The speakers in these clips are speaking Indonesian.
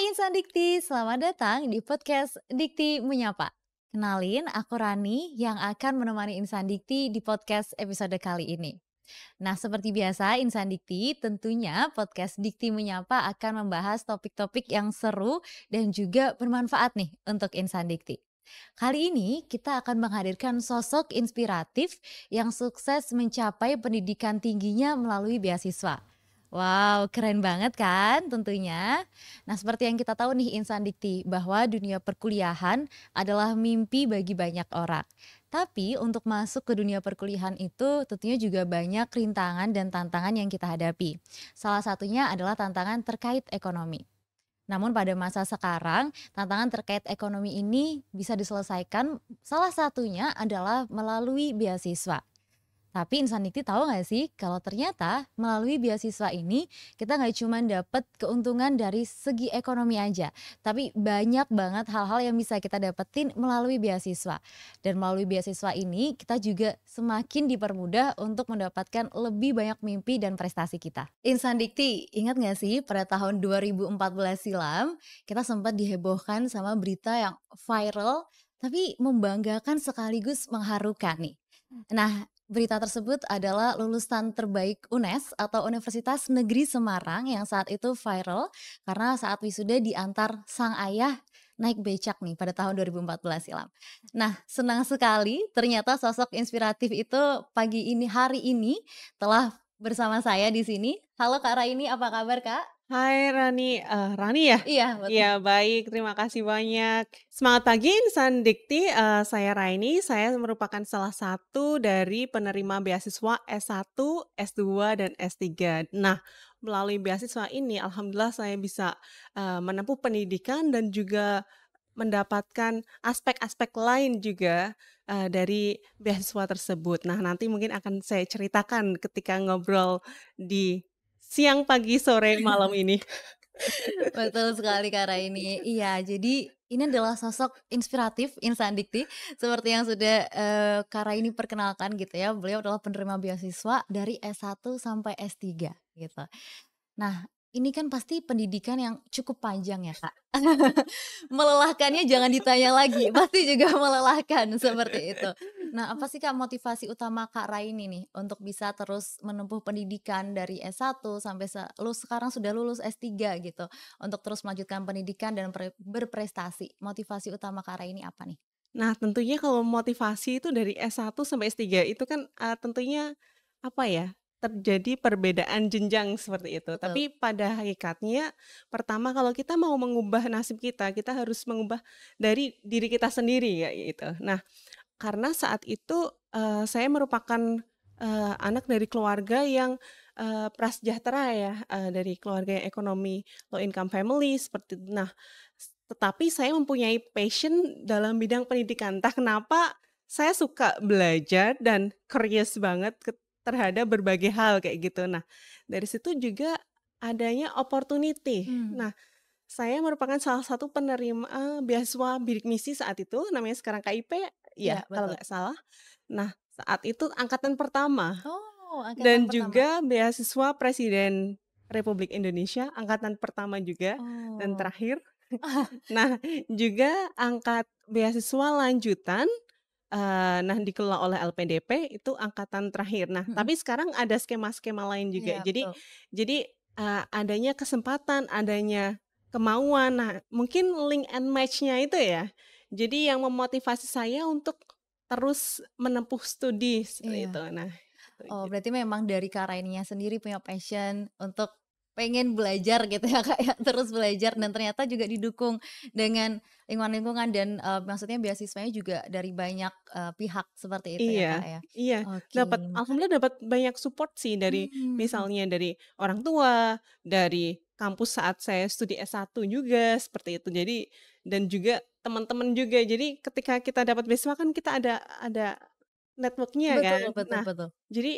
Insan Dikti, selamat datang di podcast Dikti Menyapa. Kenalin, aku Rani yang akan menemani Insan Dikti di podcast episode kali ini. Nah, seperti biasa Insan Dikti, tentunya podcast Dikti Menyapa akan membahas topik-topik yang seru dan juga bermanfaat nih untuk Insan Dikti. Kali ini kita akan menghadirkan sosok inspiratif yang sukses mencapai pendidikan tingginya melalui beasiswa. Wow, keren banget kan tentunya. Nah, seperti yang kita tahu nih Insan Dikti, bahwa dunia perkuliahan adalah mimpi bagi banyak orang. Tapi untuk masuk ke dunia perkuliahan itu tentunya juga banyak rintangan dan tantangan yang kita hadapi. Salah satunya adalah tantangan terkait ekonomi. Namun pada masa sekarang, tantangan terkait ekonomi ini bisa diselesaikan salah satunya adalah melalui beasiswa. Tapi Insan Dikti tahu nggak sih kalau ternyata melalui beasiswa ini kita nggak cuma dapat keuntungan dari segi ekonomi aja, tapi banyak banget hal-hal yang bisa kita dapetin melalui beasiswa. Dan melalui beasiswa ini kita juga semakin dipermudah untuk mendapatkan lebih banyak mimpi dan prestasi kita. Insan Dikti, ingat nggak sih pada tahun 2014 silam kita sempat dihebohkan sama berita yang viral tapi membanggakan sekaligus mengharukan nih. Nah, berita tersebut adalah lulusan terbaik UNES atau Universitas Negeri Semarang yang saat itu viral karena saat wisuda diantar sang ayah naik becak nih pada tahun 2014 silam. Nah, senang sekali ternyata sosok inspiratif itu hari ini telah bersama saya di sini. Halo Kak Raini, apa kabar Kak? Hai Rani, Rani ya? Iya, betul. Iya baik, terima kasih banyak. Semangat pagi insan Dikti, saya Raini, saya merupakan salah satu dari penerima beasiswa S1, S2, dan S3. Nah, melalui beasiswa ini alhamdulillah saya bisa, menempuh pendidikan dan juga mendapatkan aspek-aspek lain juga, dari beasiswa tersebut. Nah, nanti mungkin akan saya ceritakan ketika ngobrol di siang, pagi, sore, malam ini. Betul sekali Kak Raini. Iya, jadi ini adalah sosok inspiratif Insan Dikti seperti yang sudah, Kak Raini perkenalkan gitu ya, beliau adalah penerima beasiswa dari S1 sampai S3 gitu. Nah, ini kan pasti pendidikan yang cukup panjang ya, Kak. Melelahkannya jangan ditanya lagi, pasti juga melelahkan seperti itu. Nah, apa sih Kak motivasi utama Kak Raini nih untuk bisa terus menempuh pendidikan dari S1 sampai sekarang sudah lulus S3 gitu, untuk terus melanjutkan pendidikan dan berprestasi. Motivasi utama Kak Raini apa nih? Nah, tentunya kalau motivasi itu dari S1 sampai S3 itu kan, tentunya apa ya, terjadi perbedaan jenjang seperti itu. Betul. Tapi pada hakikatnya, pertama kalau kita mau mengubah nasib kita harus mengubah dari diri kita sendiri ya gitu. Nah, karena saat itu, saya merupakan, anak dari keluarga yang, prasejahtera ya, dari keluarga yang ekonomi low income family seperti itu. Nah, tetapi saya mempunyai passion dalam bidang pendidikan. Entah kenapa saya suka belajar dan curious banget terhadap berbagai hal kayak gitu. Nah, dari situ juga adanya opportunity. Mmm, Nah, saya merupakan salah satu penerima beasiswa bidik misi saat itu, namanya sekarang KIP, iya ya kalau betul. nggak salah. Nah, saat itu angkatan pertama Oh, angkatan dan pertama. juga beasiswa Presiden Republik Indonesia, angkatan pertama juga dan Oh. terakhir. Nah, juga beasiswa lanjutan, nah dikelola oleh LPDP itu angkatan terakhir. Nah, Mhm, tapi sekarang ada skema-skema lain juga. iya Jadi betul. jadi, adanya kesempatan, adanya kemauan. Nah, mungkin link and match-nya itu ya. Jadi yang memotivasi saya untuk terus menempuh studi seperti itu. Iya. Nah, Oh, itu. berarti memang dari Kak Raininya sendiri punya passion untuk pengen belajar gitu ya, Kak, ya, terus belajar dan ternyata juga didukung dengan lingkungan-lingkungan dan, maksudnya beasiswanya juga dari banyak, pihak seperti itu ya, Kak, Iya ya? iya, Oke, menarik. alhamdulillah dapat banyak support sih dari Mmm, mhm. misalnya dari orang tua, dari kampus saat saya studi S1 juga seperti itu. Jadi dan juga teman-teman juga. Jadi ketika kita dapat beasiswa kan kita ada network-nya Betul kan. betul Nah, betul. jadi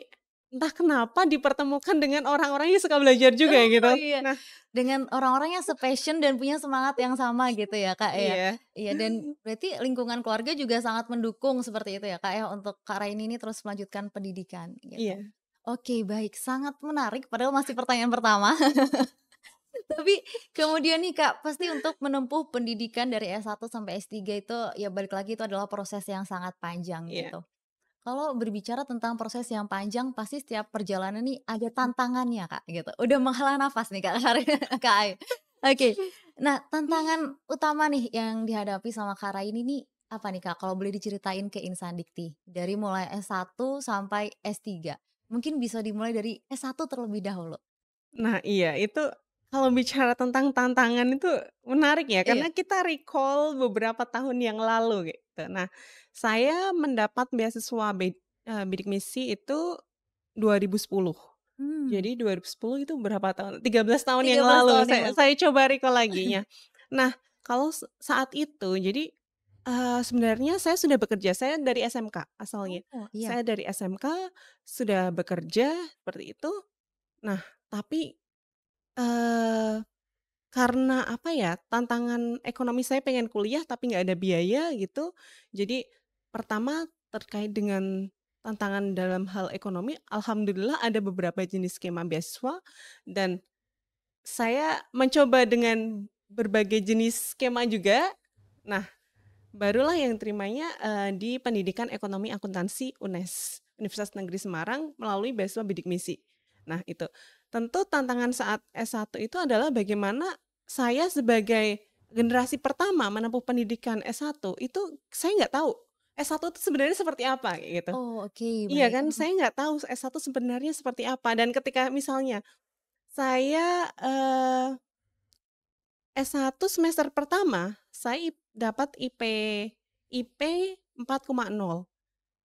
entah kenapa dipertemukan dengan orang-orang yang suka belajar juga Oh, gitu. iya. Nah, Dengan orang-orang yang se-passion dan punya semangat yang sama gitu ya, Kak, ya? iya. Iya, dan berarti lingkungan keluarga juga sangat mendukung seperti itu ya, Kak, ya, untuk Kak Raini ini terus melanjutkan pendidikan gitu. Iya. Oke, baik, sangat menarik padahal masih pertanyaan pertama. Tapi kemudian nih Kak, pasti untuk menempuh pendidikan dari S1 sampai S3 itu ya balik lagi itu adalah proses yang sangat panjang Iya. gitu. Kalau berbicara tentang proses yang panjang, pasti setiap perjalanan nih ada tantangannya Kak, gitu. Udah menghela nafas nih Kak, Kak Ai. Oke. Nah, tantangan utama nih yang dihadapi sama Kak Rai ini nih, apa nih Kak, kalau boleh diceritain ke Insan Dikti? Dari mulai S1 sampai S3. Mungkin bisa dimulai dari S1 terlebih dahulu. Nah iya, itu kalau bicara tentang tantangan itu menarik ya, Iya. karena kita recall beberapa tahun yang lalu gitu. Nah, saya mendapat beasiswa bidik misi itu 2010. Mmm, Jadi 2010 itu berapa tahun? 13 tahun yang 13 lalu, tahun yang saya lalu. saya coba recall lagi ya. Nah, kalau saat itu jadi, sebenarnya saya sudah bekerja, saya dari SMK asalnya. Oh, iya. Saya dari SMK sudah bekerja seperti itu. Nah, tapi Eee, karena apa ya, tantangan ekonomi saya pengen kuliah tapi nggak ada biaya gitu. Jadi pertama terkait dengan tantangan dalam hal ekonomi, alhamdulillah ada beberapa jenis skema beasiswa dan saya mencoba dengan berbagai jenis skema juga. Nah, barulah yang terimanya, di Pendidikan Ekonomi Akuntansi UNES, Universitas Negeri Semarang melalui beasiswa bidik misi. Nah itu, tentu tantangan saat S1 itu adalah bagaimana saya sebagai generasi pertama menempuh pendidikan S1 itu saya nggak tahu, S1 itu sebenarnya seperti apa, kayak gitu. Oh, oke, Iya baik. kan, Mhm. saya nggak tahu S1 sebenarnya seperti apa dan ketika misalnya saya, S1 semester pertama, saya dapat IP 4,0.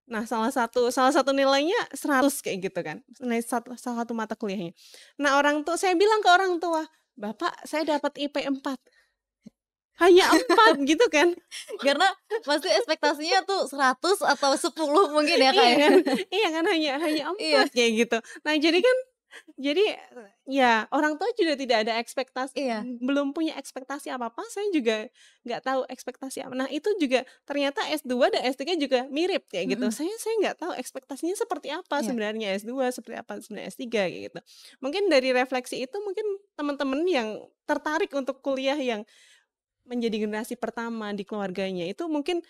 Nah, salah satu nilainya 100 kayak gitu kan, nilai salah satu mata kuliahnya. Nah, saya bilang ke orang tua, "Bapak, saya dapat IP 4." "Hanya 4?" Gitu kan. Karena pasti ekspektasinya tuh 100 atau 10 mungkin ya, Kak, Iya ya? kan iya kan, hanya Iya 4 kayak gitu. Nah, ya orang tua juga tidak ada iya, belum punya ekspektasi apa-apa, saya juga nggak tahu ekspektasi apa. Nah, itu juga ternyata S2 dan S3 juga mirip kayak gitu. mhm, Saya nggak tahu ekspektasinya seperti apa iya, sebenarnya S2, seperti apa sebenarnya S3 kayak gitu. Mungkin dari refleksi itu mungkin teman-teman yang tertarik untuk kuliah yang menjadi generasi pertama di keluarganya itu mungkin,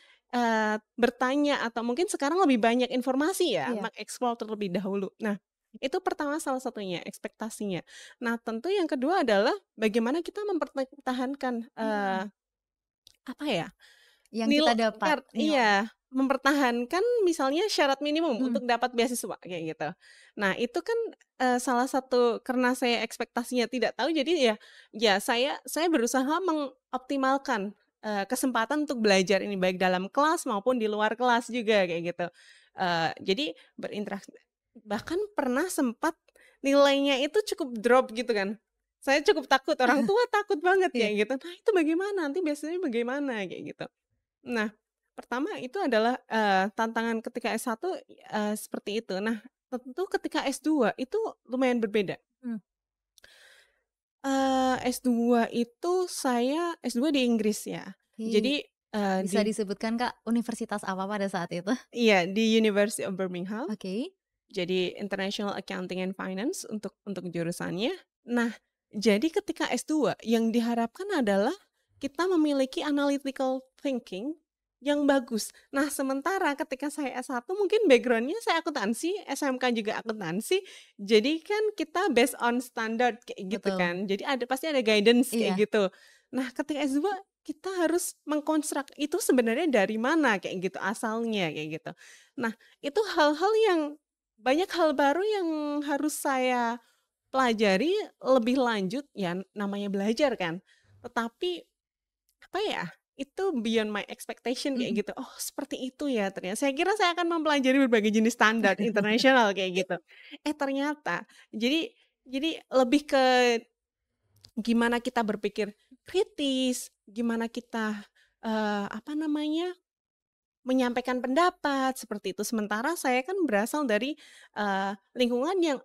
bertanya atau mungkin sekarang lebih banyak informasi ya, iya, mengeksplor terlebih dahulu. Nah, itu pertama salah satunya, ekspektasinya. Nah, tentu yang kedua adalah bagaimana kita mempertahankan, mmm, apa ya, yang kita dapat nilai. iya, mempertahankan misalnya syarat minimum Mhm, untuk dapat beasiswa, kayak gitu. Nah, itu kan, salah satu karena saya ekspektasinya tidak tahu, jadi saya berusaha mengoptimalkan, kesempatan untuk belajar ini, baik dalam kelas maupun di luar kelas juga, kayak gitu. Jadi berinteraksi bahkan pernah sempat nilainya itu cukup drop gitu kan. Saya cukup takut, orang tua takut banget iya, kayak gitu, "Nah, itu bagaimana? Nanti beasiswanya bagaimana?" Kayak gitu. Nah, pertama itu adalah, tantangan ketika S1, seperti itu. Nah, tentu ketika S2 itu lumayan berbeda. mmm, S2 itu saya S2 di Inggris ya. oke. Jadi, Bisa disebutkan, Kak, universitas apa pada saat itu? iya, di University of Birmingham, Oke, jadi International Accounting and Finance untuk jurusannya. Nah, jadi ketika S2 yang diharapkan adalah kita memiliki analytical thinking yang bagus. Nah, sementara ketika saya S1 mungkin background-nya saya akuntansi, SMK juga akuntansi, jadi kan kita based on standard kayak gitu betul. kan. Jadi pasti ada guidance kayak Iya, gitu. Nah, ketika S2 kita harus mengkonstruk itu sebenarnya dari mana kayak gitu asalnya kayak gitu. Nah, itu hal-hal yang banyak hal baru yang harus saya pelajari lebih lanjut, ya namanya belajar kan. Tetapi, apa ya, itu beyond my expectation mhm. kayak gitu, "Oh seperti itu ya ternyata." Saya kira saya akan mempelajari berbagai jenis standar internasional kayak gitu. Ternyata jadi lebih ke gimana kita berpikir kritis, gimana kita, apa namanya, menyampaikan pendapat, seperti itu. Sementara saya kan berasal dari, lingkungan yang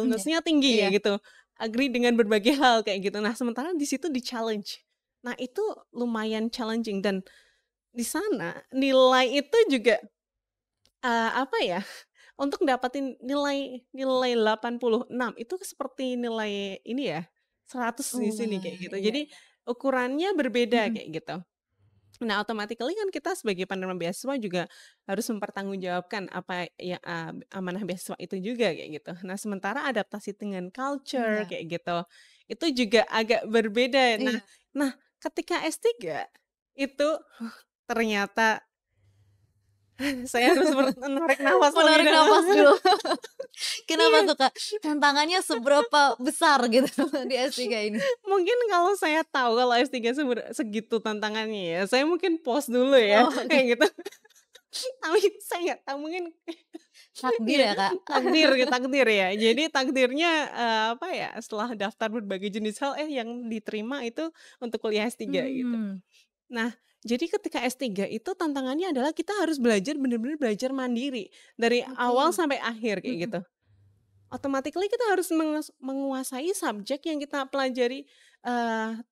Iya, agreeableness-nya tinggi iya, kayak gitu, agree dengan berbagai hal kayak gitu. Nah, sementara di situ di-challenge. Nah, itu lumayan challenging dan di sana nilai itu juga, apa ya, untuk dapetin nilai nilai 86 itu seperti nilai ini ya, 100 di sini kayak Wah, gitu. iya Jadi iya. ukurannya berbeda Mhm, kayak gitu. Nah, automatically kan kita sebagai penerima beasiswa juga harus mempertanggungjawabkan apa ya, amanah beasiswa itu juga kayak gitu. Nah, sementara adaptasi dengan culture iya kayak gitu, itu juga agak berbeda. Nah iya. nah, ketika S3 itu ternyata saya harus menarik nafas lebih Menarik dalam. napas dulu. Kenapa Iya. tuh, Kak? Tantangannya seberapa besar gitu di S3 ini? Mungkin kalau saya tahu kalau S3 segitu tantangannya ya, saya mungkin pause dulu ya, Oh, oke. kayak gitu. Tapi saya nggak tahu mungkin Takdir ya ya, Kak? takdir takdir ya. Jadi takdirnya, apa ya, setelah daftar berbagai jenis hal, yang diterima itu untuk kuliah S3 gitu. Mhm, Nah, jadi ketika S3 itu tantangannya adalah kita harus belajar bener-bener belajar mandiri, dari awal oke. sampai akhir kayak Mhm, gitu. Automatically kita harus menguasai subjek yang kita pelajari,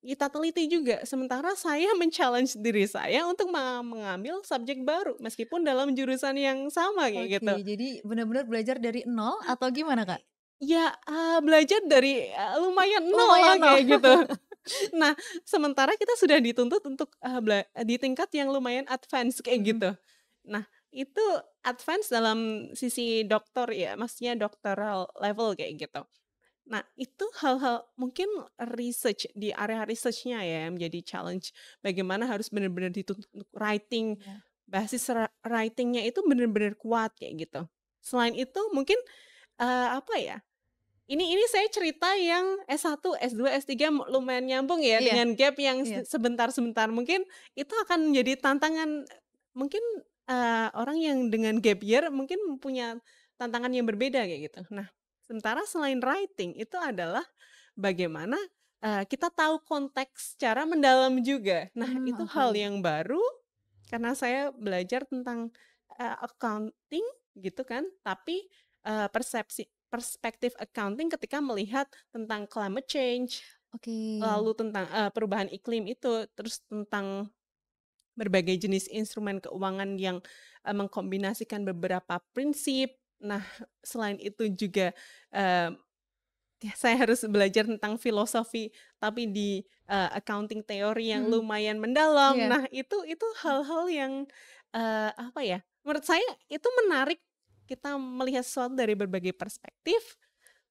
kita teliti juga. Sementara saya men-challenge diri saya untuk mengambil subjek baru meskipun dalam jurusan yang sama kayak oke. gitu. Jadi benar-benar belajar dari nol atau gimana, Kak? Ya, belajar dari, lumayan nol lah Lumayan nol. kayak gitu. Nah, sementara kita sudah dituntut untuk, di tingkat yang lumayan advance kayak Mhm, gitu. Nah, itu advance dalam sisi doktor ya, maksudnya doctoral level kayak gitu. Nah, itu hal-hal mungkin research, di area research-nya ya yang menjadi challenge. Bagaimana harus benar-benar dituntut untuk writing, iya. basis writing-nya itu benar-benar kuat kayak gitu. Selain itu mungkin, apa ya, ini saya cerita yang S1, S2, S3 lumayan nyambung ya Iya dengan gap yang iya. sebentar-sebentar. Mungkin itu akan menjadi tantangan, mungkin, orang yang dengan gap year mungkin punya tantangan yang berbeda kayak gitu. Nah, sementara selain writing itu adalah bagaimana, kita tahu konteks secara mendalam juga. Nah, itu Oke. hal yang baru karena saya belajar tentang, accounting gitu kan, tapi, perspektif accounting ketika melihat tentang climate change, Oke. lalu tentang, perubahan iklim itu, terus tentang berbagai jenis instrumen keuangan yang, mengkombinasikan beberapa prinsip. Nah, selain itu juga, eee, saya harus belajar tentang filosofi, tapi di, accounting teori yang Mhm, lumayan mendalam. iya. Nah, itu hal-hal yang, apa ya, menurut saya itu menarik kita melihat sesuatu dari berbagai perspektif,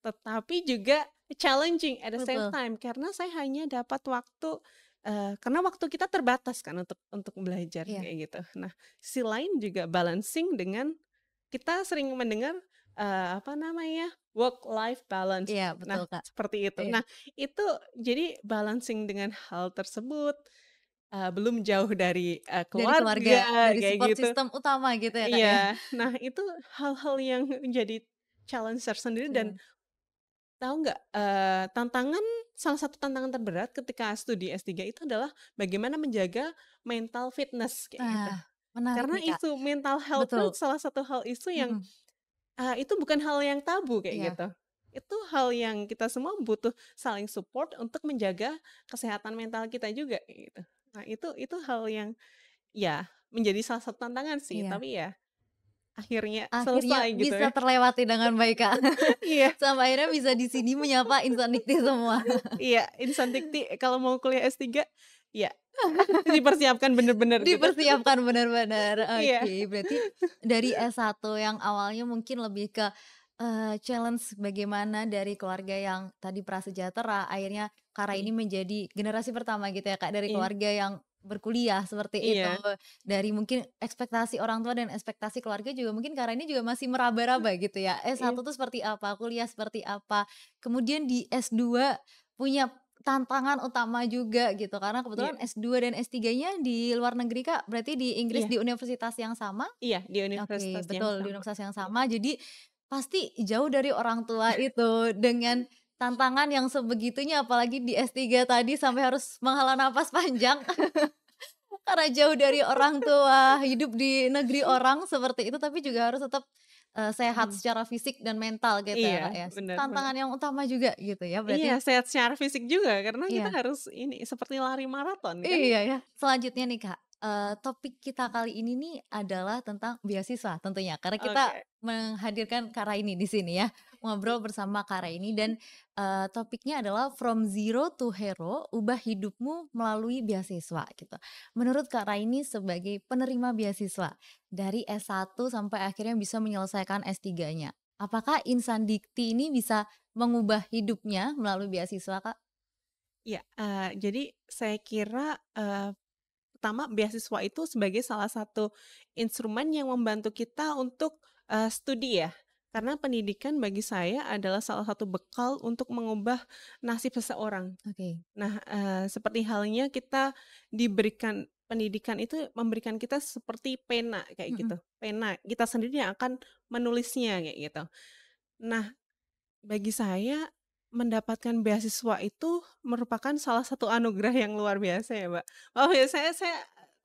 tetapi juga challenging at the same Betul, time, karena saya hanya dapat waktu, karena waktu kita terbatas kan untuk belajar iya kayak gitu. Nah, sisi lain juga balancing dengan kita sering mendengar, apa namanya, work life balance. iya, Nah, betul, Kak. seperti itu. Iya. Nah, itu jadi balancing dengan hal tersebut, belum jauh dari, Dari keluarga, keluarga dari kayak support gitu. system utama gitu ya, Kak, ya? Iya. Nah, itu hal-hal yang menjadi challenge tersendiri. Dan Oke. tahu nggak, salah satu tantangan terberat ketika studi S3 itu adalah bagaimana menjaga mental fitness kayak gitu. Nah, menarik Karena nih, Kak. isu mental health Betul, tuh salah satu hal isu yang, mhm, itu bukan hal yang tabu kayak iya. gitu. Itu hal yang kita semua butuh saling support untuk menjaga kesehatan mental kita juga kayak gitu. Nah, itu hal yang ya menjadi salah satu tantangan sih, Iya. tapi ya akhirnya Akhirnya selesai gitu bisa ya. terlewati dengan baik, Kak. Iya. Sampai akhirnya bisa di sini menyapa insan dikti semua. Iya, insan dikti kalau mau kuliah S3, ya dipersiapkan bener-bener gitu. Dipersiapkan benar-benar, Iya, oke. Berarti dari S1 yang awalnya mungkin lebih ke, challenge bagaimana dari keluarga yang tadi prasejahtera, akhirnya Kakak ini mhm, menjadi generasi pertama gitu ya, Kak, dari iya keluarga yang berkuliah seperti itu. iya Dari mungkin ekspektasi orang tua dan ekspektasi keluarga juga mungkin Kakak ini juga masih meraba-raba gitu ya, iya S1 tuh seperti apa, kuliah seperti apa. Kemudian di S2 punya tantangan utama juga gitu, karena iya kebetulan S2 dan S3-nya di luar negeri, Kak, berarti di Inggris iya di universitas yang sama? iya, di Oke, universitas yang betul, di sama. universitas yang Iya sama, jadi pasti jauh dari orang tua itu, dengan tantangan yang sebegitunya, apalagi di S3 tadi sampai harus menghela napas panjang, karena jauh dari orang tua, hidup di negeri orang seperti itu, tapi juga harus tetap, sehat mhm, secara fisik dan mental gitu ya, iya, Kak, ya. bener bener. Tantangan yang utama juga gitu ya Iya, berarti sehat secara fisik juga karena kita iya. harus ini, seperti lari maraton kan. Iya ya. Selanjutnya nih Kak, topik kita kali ini nih adalah tentang beasiswa tentunya, karena kita Oke, menghadirkan Kak Raini di sini ya, ngobrol bersama Kak Raini dan, topiknya adalah From Zero to Hero, ubah hidupmu melalui beasiswa gitu. Menurut Kak Raini sebagai penerima beasiswa, dari S1 sampai akhirnya bisa menyelesaikan S3-nya, apakah insan dikti ini bisa mengubah hidupnya melalui beasiswa, Kak? Iya, jadi saya kira, pertama beasiswa itu sebagai salah satu instrumen yang membantu kita untuk, studi ya. Karena pendidikan bagi saya adalah salah satu bekal untuk mengubah nasib seseorang. Oke. Nah, seperti halnya kita diberikan pendidikan itu memberikan kita seperti pena kayak Mhm. gitu, pena, kita sendiri yang akan menulisnya kayak gitu. Nah, bagi saya, mendapatkan beasiswa itu merupakan salah satu anugerah yang luar biasa ya, Mbak. Oh ya, saya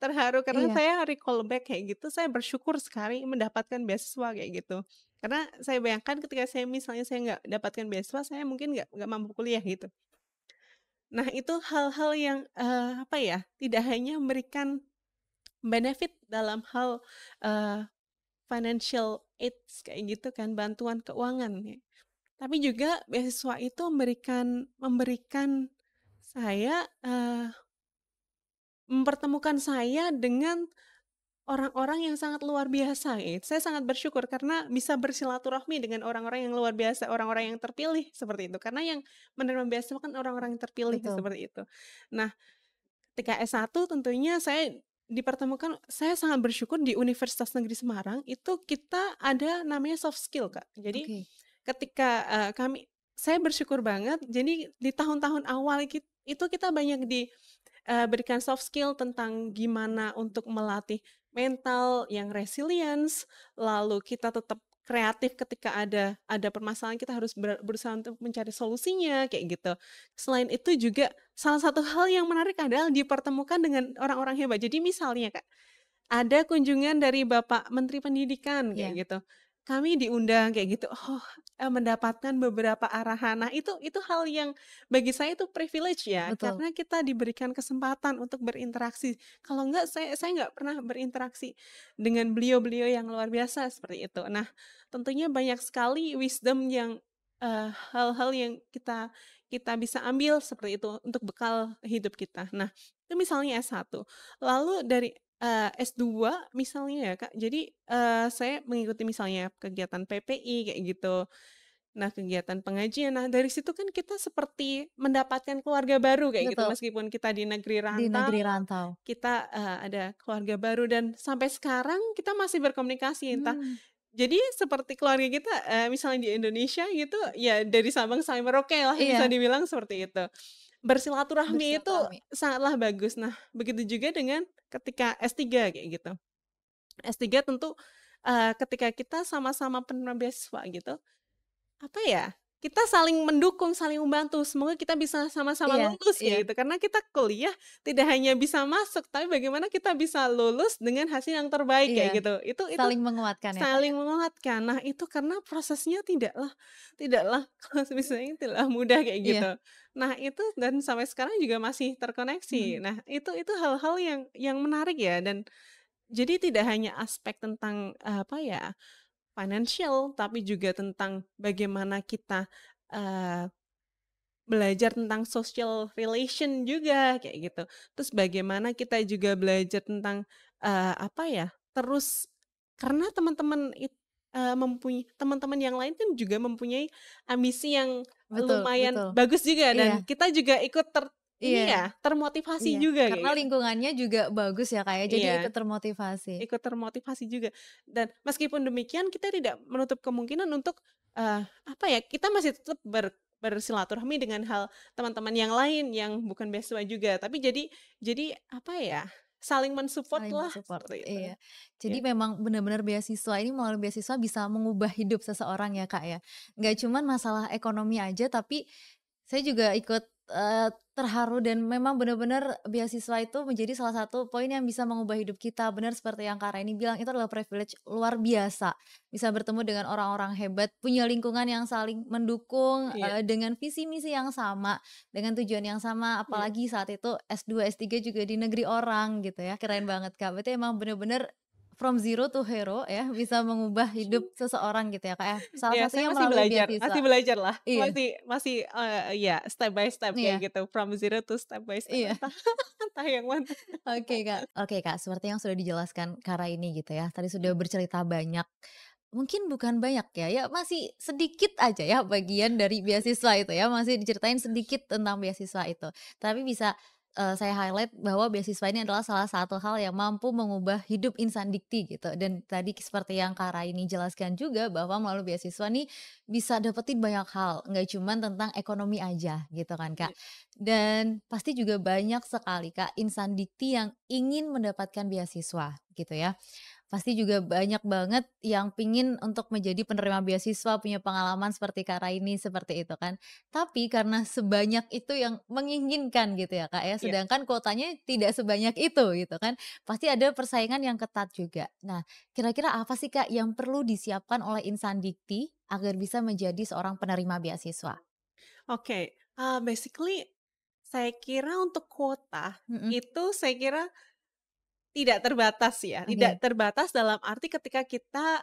terharu karena Iya, saya recall back kayak gitu, saya bersyukur sekali mendapatkan beasiswa kayak gitu. Karena saya bayangkan ketika saya misalnya saya nggak dapatkan beasiswa, saya mungkin nggak mampu kuliah gitu. Nah, itu hal-hal yang, apa ya, tidak hanya memberikan benefit dalam hal, eee, financial aids kayak gitu kan, bantuan keuangan ya. Tapi juga beasiswa itu memberikan saya, mempertemukan saya dengan orang-orang yang sangat luar biasa ya. Saya sangat bersyukur karena bisa bersilaturahmi dengan orang-orang yang luar biasa, orang-orang yang terpilih seperti itu. Karena yang menerima beasiswa kan orang-orang yang terpilih betul. seperti itu. Nah, ketika S1 tentunya saya dipertemukan saya sangat bersyukur di Universitas Negeri Semarang itu kita ada namanya soft skill, Kak. Jadi Oke, ketika, saya bersyukur banget jadi di tahun-tahun awal itu kita banyak berikan soft skill tentang gimana untuk melatih mental yang resilience, lalu kita tetap kreatif ketika ada permasalahan kita harus berusaha untuk mencari solusinya, kayak gitu. Selain itu juga salah satu hal yang menarik adalah dipertemukan dengan orang-orang hebat. Jadi misalnya Kak, ada kunjungan dari Bapak Menteri Pendidikan kayak iya, gitu. Kami diundang kayak gitu, mendapatkan beberapa arahan. Nah itu hal yang bagi saya itu privilege ya, betul. karena kita diberikan kesempatan untuk berinteraksi. Kalau enggak saya nggak pernah berinteraksi dengan beliau-beliau yang luar biasa seperti itu. Nah, tentunya banyak sekali wisdom yang, hal-hal yang kita kita bisa ambil seperti itu untuk bekal hidup kita. Nah, itu misalnya S1. Lalu dari S2 misalnya ya, Kak, jadi, saya mengikuti misalnya kegiatan PPI kayak gitu. Nah, kegiatan pengajian, nah dari situ kan kita seperti mendapatkan keluarga baru kayak gitu, Betul, meskipun kita di negeri di rantau, negeri rantau. kita, ada keluarga baru dan sampai sekarang kita masih berkomunikasi entah Mmm, jadi seperti keluarga kita, misalnya di Indonesia gitu, ya dari Sabang sampai Merauke lah bisa iya, dibilang seperti itu. Bersilaturahmi itu bersilaturahmi. sangatlah bagus. Nah, begitu juga dengan ketika S3 kayak gitu. S3 tentu, ketika kita sama-sama penerima beasiswa gitu, apa ya, kita saling mendukung, saling membantu, semoga kita bisa sama-sama Iya, lulus iya, kayak gitu. Karena kita kuliah tidak hanya bisa masuk, tapi bagaimana kita bisa lulus dengan hasil yang terbaik iya, kayak gitu. Itu saling menguatkan ya, Kak, ya? saling menguatkan. Nah, itu karena prosesnya tidaklah tidaklah kalau misalnya tidaklah mudah kayak Iya, gitu. Nah, itu dan sampai sekarang juga masih terkoneksi. mhm, Nah, itu hal-hal yang menarik ya dan jadi tidak hanya aspek tentang, apa ya, financial, tapi juga tentang bagaimana kita, eee, belajar tentang social relation juga, kayak gitu. Terus bagaimana kita juga belajar tentang, apa ya, terus karena teman-teman yang lain kan juga mempunyai ambisi yang betul, lumayan betul. bagus juga dan Iya, kita juga ikut ini iya, ya, termotivasi iya, juga karena kayak gitu. lingkungannya juga bagus ya, Kak, ya, jadi ikut Iya. termotivasi. Ikut termotivasi juga dan meskipun demikian kita tidak menutup kemungkinan untuk, apa ya, kita masih tetap bersilaturahmi dengan teman-teman yang lain yang bukan beasiswa juga, tapi jadi apa ya, saling mensupport Saling lah men-support, seperti itu, iya. Jadi ya. memang benar-benar beasiswa ini melalui beasiswa bisa mengubah hidup seseorang ya, Kak, ya. Nggak cuman masalah ekonomi aja, tapi saya juga ikut, terharu dan memang benar-benar beasiswa itu menjadi salah satu poin yang bisa mengubah hidup kita. Benar seperti yang Kak Raini bilang, itu adalah privilege luar biasa. Bisa bertemu dengan orang-orang hebat, punya lingkungan yang saling mendukung, Iya, dengan visi misi yang sama, dengan tujuan yang sama, iya, apalagi saat itu S2, S3 juga di negeri orang gitu ya. Keren banget, Kak. Berarti emang benar-benar from zero to hero ya, bisa mengubah hidup seseorang gitu ya, Kak, ya. Salah Ya, saya satunya melalui beasiswa. masih belajar lah, Iya masih, ya step by step iya kayak gitu, from zero to step by step, iya. entah yang mana. Oke, Kak, seperti yang sudah dijelaskan Kak Raini gitu ya, tadi sudah bercerita banyak, mungkin bukan banyak ya, ya masih sedikit aja ya bagian dari beasiswa itu ya, masih diceritain sedikit tentang beasiswa itu. Tapi bisa, saya highlight bahwa beasiswa ini adalah salah satu hal yang mampu mengubah hidup insan dikti gitu, dan tadi seperti yang Kak Raini jelaskan juga bahwa melalui beasiswa nih bisa dapetin banyak hal, nggak cuman tentang ekonomi aja gitu kan, Kak. Iya, Dan pasti juga banyak sekali Kak, insan dikti yang ingin mendapatkan beasiswa gitu ya. Pasti juga banyak banget yang pingin untuk menjadi penerima beasiswa, punya pengalaman seperti Kak Raini, seperti itu kan. Tapi karena sebanyak itu yang menginginkan gitu ya Kak ya, iya. sedangkan kuotanya tidak sebanyak itu gitu kan, pasti ada persaingan yang ketat juga. Nah, kira-kira apa sih Kak yang perlu disiapkan oleh insan dikti agar bisa menjadi seorang penerima beasiswa? Oke, basically saya kira untuk kuota, Mhm, itu saya kira tidak terbatas ya, tidak oke, terbatas dalam arti ketika kita,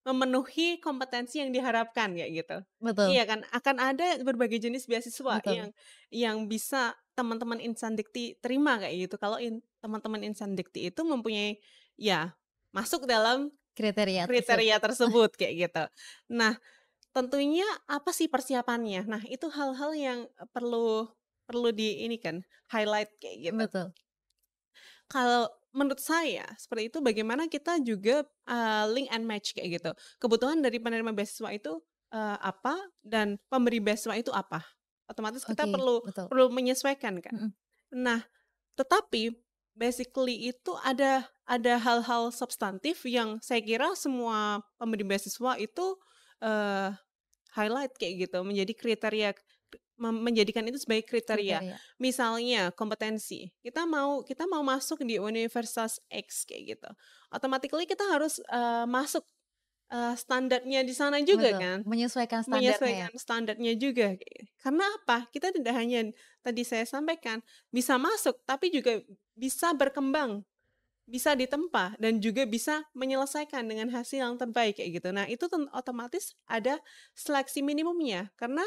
memenuhi kompetensi yang diharapkan kayak gitu. betul Iya kan, akan ada berbagai jenis beasiswa betul. yang bisa teman-teman insan dikti terima kayak gitu, kalau teman-teman insan dikti itu mempunyai ya masuk dalam Kriteria kriteria tersebut. tersebut kayak gitu. Nah, tentunya apa sih persiapannya? Nah, itu hal-hal yang, perlu perlu di ini kan, highlight kayak gitu. Betul, Kalau menurut saya seperti itu bagaimana kita juga, link and match kayak gitu. Kebutuhan dari penerima beasiswa itu, apa dan pemberi beasiswa itu apa. Otomatis kita oke, perlu betul, perlu menyesuaikan kan. mhm, Nah, tetapi basically itu ada hal-hal substantif yang saya kira semua pemberi beasiswa itu, eee highlight kayak gitu, menjadi kriteria menjadikan itu sebagai kriteria. kriteria, Misalnya kompetensi, kita mau masuk di universitas X kayak gitu, automatically kita harus, masuk, standarnya di sana juga betul, kan, menyesuaikan standarnya ya? menyesuaikan standarnya juga, karena apa? Kita tidak hanya tadi saya sampaikan, bisa masuk, tapi juga bisa berkembang, bisa ditempa dan juga bisa menyelesaikan dengan hasil yang terbaik kayak gitu. Nah, itu otomatis ada seleksi minimumnya karena,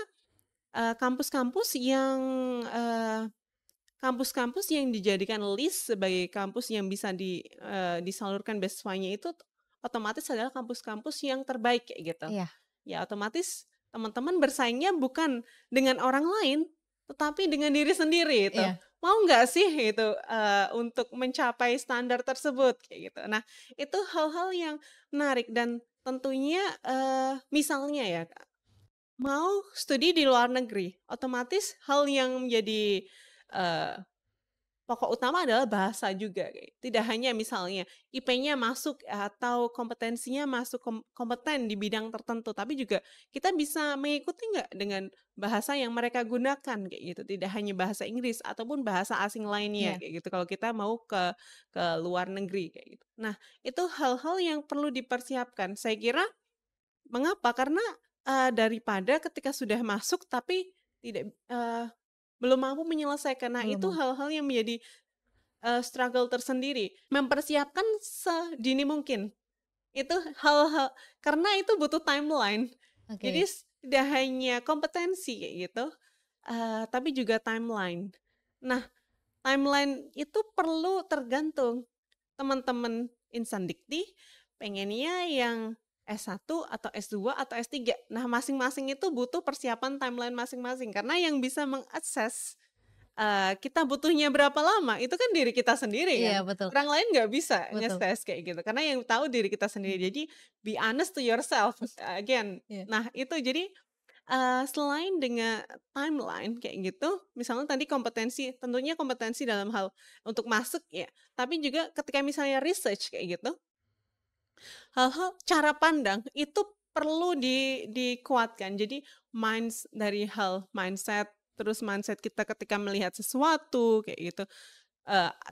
kampus-kampus yang, eee, kampus-kampus yang dijadikan list sebagai kampus yang bisa disalurkan beasiswanya itu otomatis adalah kampus-kampus yang terbaik kayak gitu. Iya Ya otomatis teman-teman bersaingnya bukan dengan orang lain, tetapi dengan diri sendiri itu. iya, Mau nggak sih itu, untuk mencapai standar tersebut kayak gitu. Nah, itu hal-hal yang menarik dan tentunya, misalnya ya, Kak, mau studi di luar negeri, otomatis hal yang menjadi, eee pokok utama adalah bahasa juga, tidak hanya misalnya IP-nya masuk atau kompetensinya masuk kompeten di bidang tertentu, tapi juga kita bisa mengikuti nggak dengan bahasa yang mereka gunakan kayak gitu, tidak hanya bahasa Inggris ataupun bahasa asing lainnya iya kayak gitu, kalau kita mau ke luar negeri kayak gitu. Nah, itu hal-hal yang perlu dipersiapkan. Saya kira mengapa? Karena, daripada ketika sudah masuk tapi tidak, belum mampu menyelesaikan. Nah, belum itu mampu, hal-hal yang menjadi, struggle tersendiri. Mempersiapkan sedini mungkin. Itu hal-hal karena itu butuh timeline. Jadi oke, tidak hanya kompetensi kayak gitu, tapi juga timeline. Nah, timeline itu perlu tergantung. Teman-teman insan dikti pengennya yang S1 atau S2 atau S3. Nah, masing-masing itu butuh persiapan timeline masing-masing karena yang bisa mengakses, kita butuhnya berapa lama itu kan diri kita sendiri iya kan. betul, Orang lain nggak bisa betul, nge-stes kayak gitu karena yang tahu diri kita mmm, sendiri. Jadi be honest to yourself, again. iya, Nah, itu jadi, selain dengan timeline kayak gitu, misalnya tadi kompetensi, tentunya kompetensi dalam hal untuk masuk ya, tapi juga ketika misalnya research kayak gitu, hal-hal cara pandang itu perlu dikuatkan. Jadi dari hal mindset, terus mindset kita ketika melihat sesuatu kayak gitu,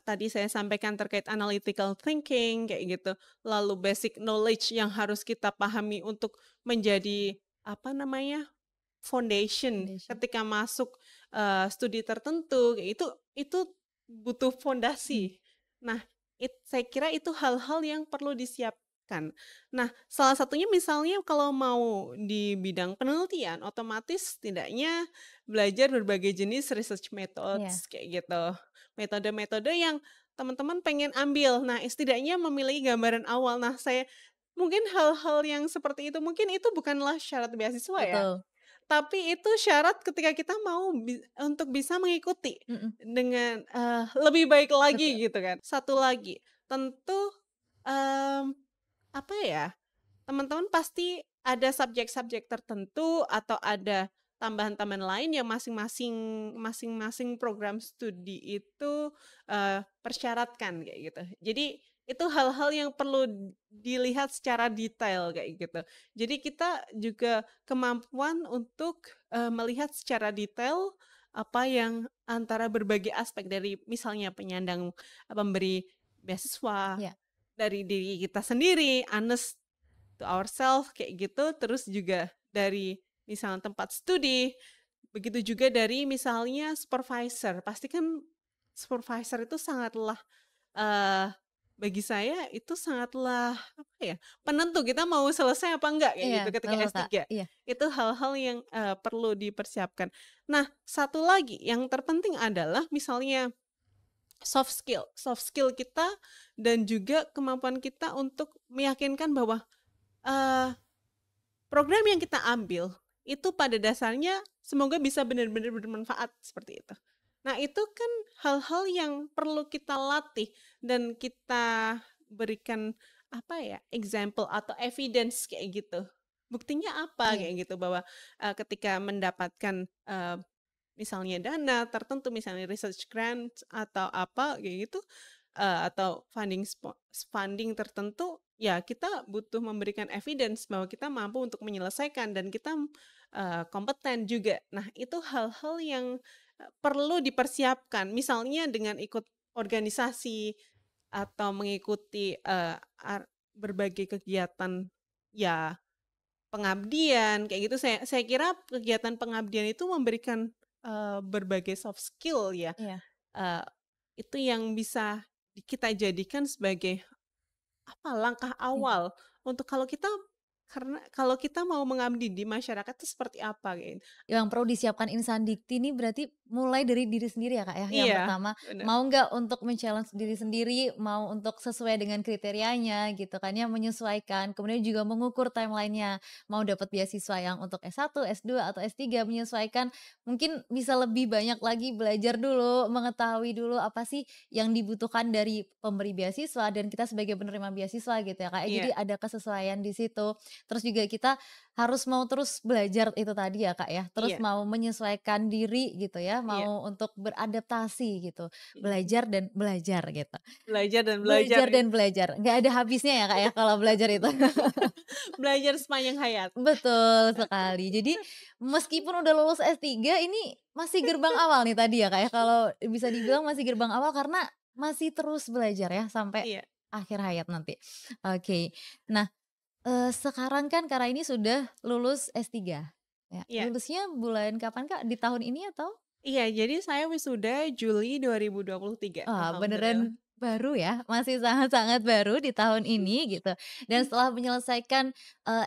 tadi saya sampaikan terkait analytical thinking kayak gitu, lalu basic knowledge yang harus kita pahami untuk menjadi, apa namanya, foundation foundation, ketika masuk, studi tertentu, kayak itu butuh mmm, fondasi. Nah, Saya kira itu hal-hal yang perlu disiapkan. Nah, salah satunya misalnya kalau mau di bidang penelitian, otomatis setidaknya belajar berbagai jenis research Iya, methods kayak gitu. Metode-metode yang teman-teman pengen ambil. Nah, setidaknya memiliki gambaran awal. Nah, saya mungkin hal-hal yang seperti itu mungkin itu bukanlah syarat beasiswa ya, betul. tapi itu syarat ketika kita mau untuk bisa mengikuti Mhm, dengan, lebih baik lagi betul. gitu kan. Satu lagi, tentu, mmm, apa ya, teman-teman pasti ada subjek-subjek tertentu atau ada tambahan-tambahan lain yang masing-masing program studi itu, persyaratkan kayak gitu. Jadi itu hal-hal yang perlu dilihat secara detail kayak gitu. Jadi kita juga kemampuan untuk, melihat secara detail apa yang antara berbagai aspek dari misalnya penyandang pemberi beasiswa, Iya, dari diri kita sendiri, honest to ourselves kayak gitu, terus juga dari misalnya tempat studi, begitu juga dari misalnya supervisor. Pasti kan supervisor itu sangatlah, eee, bagi saya itu sangatlah apa ya, penentu kita mau selesai apa enggak kayak iya, gitu ketika betul, Kak. S3. Iya, Itu hal-hal yang, perlu dipersiapkan. Nah, satu lagi yang terpenting adalah misalnya soft skill kita dan juga kemampuan kita untuk meyakinkan bahwa, eee program yang kita ambil, itu pada dasarnya semoga bisa benar-benar bermanfaat, seperti itu. Nah, itu kan hal-hal yang perlu kita latih dan kita berikan, apa ya, example atau evidence kayak gitu. Buktinya apa, iya, kayak gitu, bahwa, ketika mendapatkan, misalnya dana tertentu, misalnya research grant atau apa, kayak gitu, atau funding tertentu, ya kita butuh memberikan evidence bahwa kita mampu untuk menyelesaikan dan kita, kompeten juga. Nah, itu hal-hal yang, perlu dipersiapkan. Misalnya dengan ikut organisasi atau mengikuti, berbagai kegiatan, ya pengabdian kayak gitu. Saya kira kegiatan pengabdian itu memberikan, berbagai soft skill ya, iya. eee, itu yang bisa kita jadikan sebagai apa, langkah Iya. awal untuk karena kalau kita mau mengabdi di masyarakat itu seperti apa kayak gitu. Yang perlu disiapkan insan dikti ini berarti mulai dari diri sendiri ya, Kak, ya? Yang Iya, pertama, bener. mau nggak untuk men-challenge diri sendiri, mau untuk sesuai dengan kriterianya gitu kan ya, menyesuaikan, kemudian juga mengukur timeline-nya, mau dapat beasiswa yang untuk S1, S2, atau S3, menyesuaikan, mungkin bisa lebih banyak lagi belajar dulu, mengetahui dulu apa sih yang dibutuhkan dari pemberi beasiswa dan kita sebagai penerima beasiswa gitu ya, Kak, ya. Jadi Iya, ada kesesuaian di situ. Terus juga kita harus mau terus belajar itu tadi ya, Kak, ya, terus iya, mau menyesuaikan diri gitu ya, iya, mau untuk beradaptasi gitu, mhm. belajar dan belajar gitu. Belajar dan belajar Belajar itu. dan belajar, nggak ada habisnya ya, Kak, ya, kalau belajar itu. Belajar sepanjang hayat. Betul sekali. Jadi meskipun udah lulus S3 ini masih gerbang awal nih tadi ya, Kak, ya, kalau bisa dibilang masih gerbang awal karena masih terus belajar ya sampai Iya, akhir hayat nanti. Oke. Nah, sekarang kan Kakak ini sudah lulus S3, ya. iya, Lulusnya bulan kapan, Kak? Di tahun ini atau? iya, jadi saya wisuda Juli 2023, Wah, alhamdulillah. beneran baru ya, masih sangat-sangat baru di tahun ini gitu. Dan setelah menyelesaikan,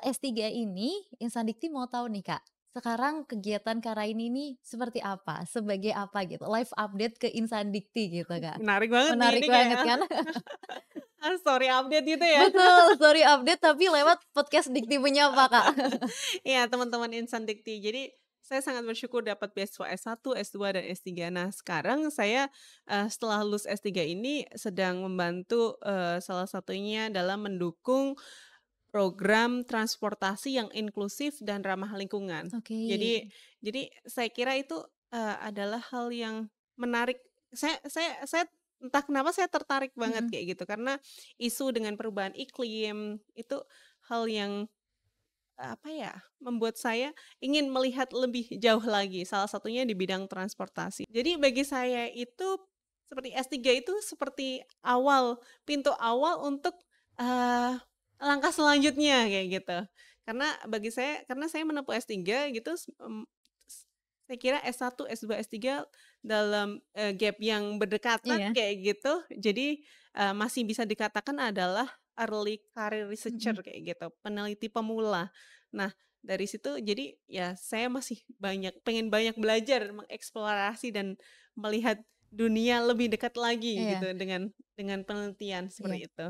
S3 ini, Insan Dikti mau tahu nih, Kak, sekarang kegiatan Karaini ini seperti apa? Sebagai apa gitu? Live update ke Insan Dikti gitu, Kak. Menarik banget nih, Menarik ini banget kayak kan? story update gitu ya. Betul, story update tapi lewat podcast Dikti Menyapa, Kak. Iya, teman-teman Insan Dikti. Jadi, saya sangat bersyukur dapat beasiswa S1, S2, dan S3. Nah, sekarang saya, setelah lulus S3 ini sedang membantu, salah satunya dalam mendukung program transportasi yang inklusif dan ramah lingkungan. Oke. Jadi saya kira itu, adalah hal yang menarik. Saya entah kenapa saya tertarik banget Mhm. kayak gitu, karena isu dengan perubahan iklim itu hal yang, apa ya, membuat saya ingin melihat lebih jauh lagi, salah satunya di bidang transportasi. Jadi bagi saya itu seperti S3 itu seperti pintu awal untuk, eee, langkah selanjutnya kayak gitu. Karena bagi saya karena saya menempuh S3 gitu, saya kira S1, S2, S3 dalam, gap yang berdekatan Iya, kayak gitu, jadi, masih bisa dikatakan adalah early career researcher mhm, kayak gitu, peneliti pemula. Nah, dari situ jadi ya saya masih pengen banyak belajar, mengeksplorasi dan melihat dunia lebih dekat lagi iya, gitu dengan penelitian iya. seperti itu.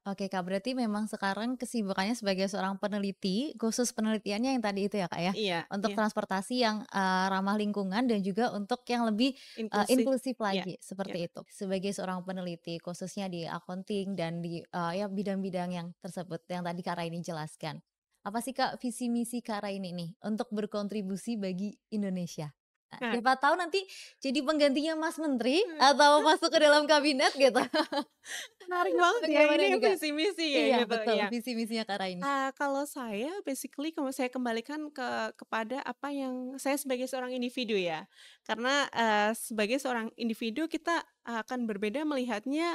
Oke Kak, berarti memang sekarang kesibukannya sebagai seorang peneliti, khusus penelitiannya yang tadi itu ya Kak ya, Iya untuk iya, transportasi yang, ramah lingkungan dan juga untuk yang lebih, inklusif. inklusif Iya lagi, iya. seperti itu. Sebagai seorang peneliti khususnya di accounting dan di, ya bidang-bidang yang tersebut yang tadi Kak Raini jelaskan. Apa sih Kak visi misi Kak Raini nih untuk berkontribusi bagi Indonesia? Nah, Nah, siapa tahu nanti jadi penggantinya Mas Menteri atau masuk ke dalam kabinet gitu. menarik banget ya, Bagaimana ini nih Kak? visi misi ya Iya gitu, betul, ya. visi misinya Kak Raini. Kalau saya basically kalau saya kembalikan kepada apa yang saya sebagai seorang individu ya. Karena, sebagai seorang individu kita akan berbeda melihatnya,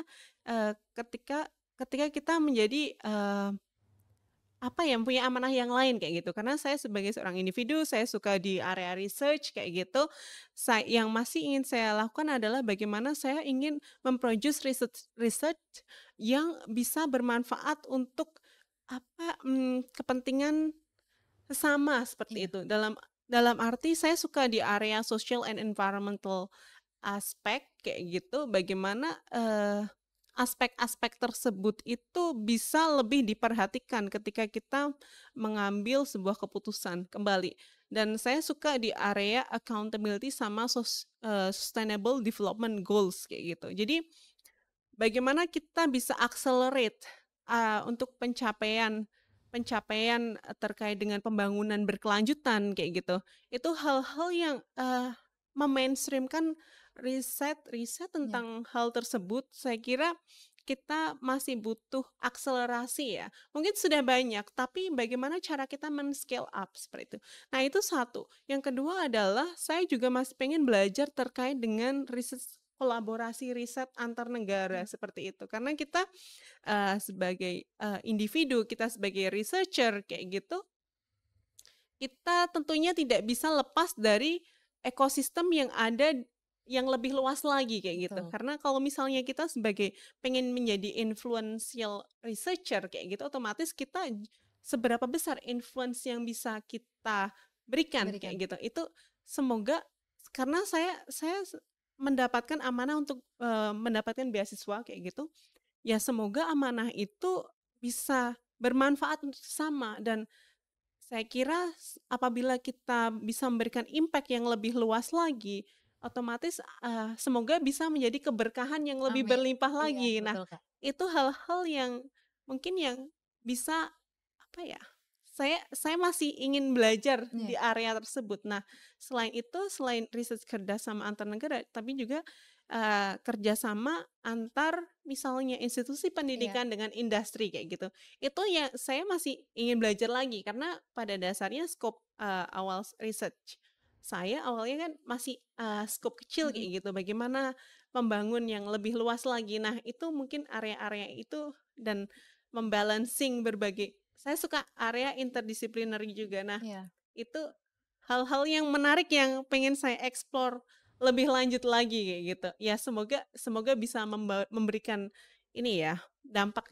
ketika ketika kita menjadi, apa ya, punya amanah yang lain kayak gitu. Karena saya sebagai seorang individu, saya suka di area research kayak gitu. Yang masih ingin saya lakukan adalah bagaimana saya ingin research research yang bisa bermanfaat untuk apa, kepentingan sesama seperti Iya, itu. Dalam dalam arti saya suka di area social and environmental aspek kayak gitu, bagaimana, aspek-aspek tersebut itu bisa lebih diperhatikan ketika kita mengambil sebuah keputusan, kembali. Dan saya suka di area accountability sama sustainable development goals kayak gitu. Jadi bagaimana kita bisa accelerate, untuk pencapaian, terkait dengan pembangunan berkelanjutan kayak gitu. Itu hal-hal yang, riset iya, tentang hal tersebut, saya kira kita masih butuh akselerasi ya. Mungkin sudah banyak, tapi bagaimana cara kita men-scale up seperti itu. Nah itu satu. Yang kedua adalah saya juga masih pengen belajar terkait dengan kolaborasi riset antar negara mhm, seperti itu. Karena kita, sebagai, individu, kita sebagai researcher kayak gitu, kita tentunya tidak bisa lepas dari ekosistem yang ada yang lebih luas lagi kayak gitu. betul. Karena kalau misalnya kita sebagai pengen menjadi influential researcher kayak gitu, otomatis kita seberapa besar influence yang bisa kita berikan Berikan. kayak gitu. Itu semoga karena saya mendapatkan amanah untuk, mendapatkan beasiswa kayak gitu, ya semoga amanah itu bisa bermanfaat untuk sesama dan saya kira apabila kita bisa memberikan impact yang lebih luas lagi, otomatis, semoga bisa menjadi keberkahan yang lebih Amin. berlimpah Iya, lagi. Nah, betul Kak. itu hal-hal yang mungkin yang bisa, apa ya, saya masih ingin belajar di Iya, area tersebut. Nah, selain itu, selain riset kerjasama antar negara, tapi juga, kerjasama antar misalnya institusi iya, pendidikan dengan industri kayak gitu. Itu yang saya masih ingin belajar lagi karena pada dasarnya skop, awal research saya awalnya kan masih, skop kecil mhm, kayak gitu, bagaimana membangun yang lebih luas lagi. Nah, itu mungkin area-area itu dan berbagai saya suka area interdisipliner juga. Nah, iya. itu hal-hal yang menarik yang pengen saya explore lebih lanjut lagi kayak gitu. Ya semoga semoga bisa memberikan ini ya, dampak